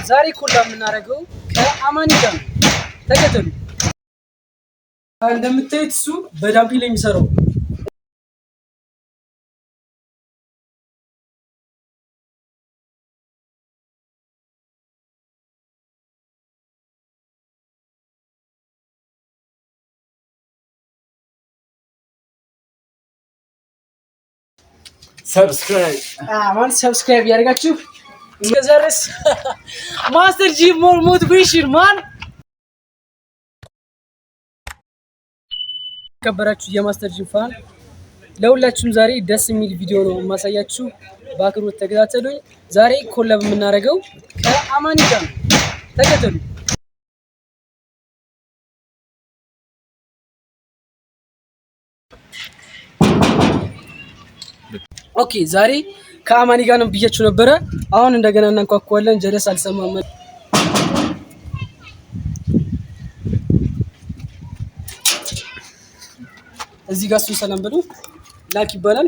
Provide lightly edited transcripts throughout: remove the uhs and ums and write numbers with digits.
ዛሬ ኮላ የምናደርገው ከአማኒ ጋር ነው። ተከተሉ። እንደምታዩት እሱ በዳምፒል የሚሰራው ሰብስክራይብ ያደርጋችሁ እስከዛሬስ ማስተር ጂ ሞቲቬሽን ማን ከበራችሁ የማስተር ጂ ፋን ለሁላችሁም ዛሬ ደስ የሚል ቪዲዮ ነው የማሳያችሁ። በአክብሮት ተከታተሉኝ። ዛሬ ኮላብ የምናደርገው ከአማኒ ጋር ነው። ተከተሉ። ኦኬ ዛሬ ከአማኒ ጋር ነው ብያችሁ ነበረ። አሁን እንደገና እናንኳኳለን። ጀለስ አልሰማም። እዚህ ጋር እሱን ሰላም በሉ። ላክ ይባላል።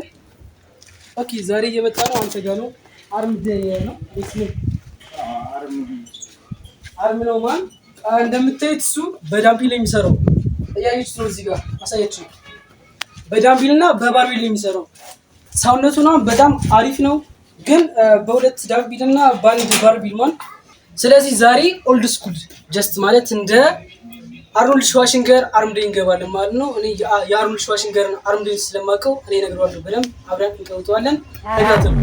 ኦኬ ዛሬ እየመጣ ነው። አንተ ጋር ነው። አርምድ ነው። አርም ነው ማን እንደምታዩት እሱ በዳምፒል የሚሰራው እያያችሁት ነው። እዚህ ጋር አሳያችሁ። በዳምፒልና በባርቤል የሚሰራው ሳውንደቱ ነው። በጣም አሪፍ ነው። ግን በሁለት ዳምፒልና በአንድ ባርቤል ማን። ስለዚህ ዛሬ ኦልድ ስኩል ጀስት ማለት እንደ አርኖልድ ሸዋሽንገር አርምዴን እንገባለን ማለት ነው። እኔ የአርኖልድ ሸዋሽንገርን አርምዴን ስለማውቀው እኔ እነግረዋለሁ በደንብ አብረን እንቀውጠዋለን። ተከታተሉ።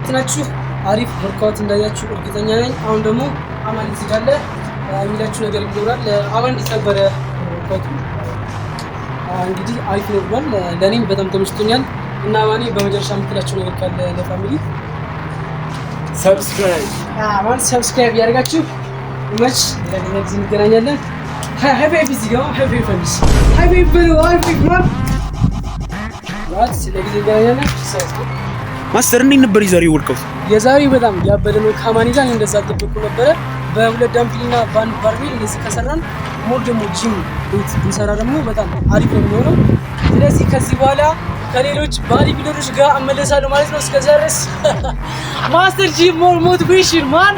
እንዴት ናችሁ? አሪፍ ወርክአውት እንዳያችሁ እርግጠኛ ነኝ። አሁን ደግሞ አማን እዚህ ጋር የሚላችሁ ነገር ይኖራል። አማን እንዴት ነበረ ወርክአውቱ? እንግዲህ አሪፍ ነው ብሏል። ለእኔም በጣም ተመችቶኛል። እና አማኔ በመጨረሻ የምትላቸው ነገር ካለ ለፋሚሊ ሰብስክራይብ ያደርጋችሁ መች ለዚህ እንገናኛለን። ሃይ ፋይቭ እዚህ ጋር ሃይ ፋይቭ ፈንድስ ሃይ ፋይቭ ብሎ ሃይ ፋይቭ ማን ስለዚህ እንገናኛለን። ማስተር እንዴት ነበር የዛሬው ወርክአውት? የዛሬው በጣም ያበደ ነው። ከአማኒ ጋር እንደዛ አልጠበቅኩ ነበረ። በሁለት ዳምፒልና በአንድ ባርቤል እንደዚህ ከሰራን ሞር ደግሞ ጂም ቤት ብንሰራ ደግሞ በጣም አሪፍ ነው የሚሆነው። ስለዚህ ከዚህ በኋላ ከሌሎች ባዲ ቢልደሮች ጋር እመለሳለሁ ማለት ነው። እስከዛ ድረስ ማስተር ጂም ሞር ሞቲቬሽን ማን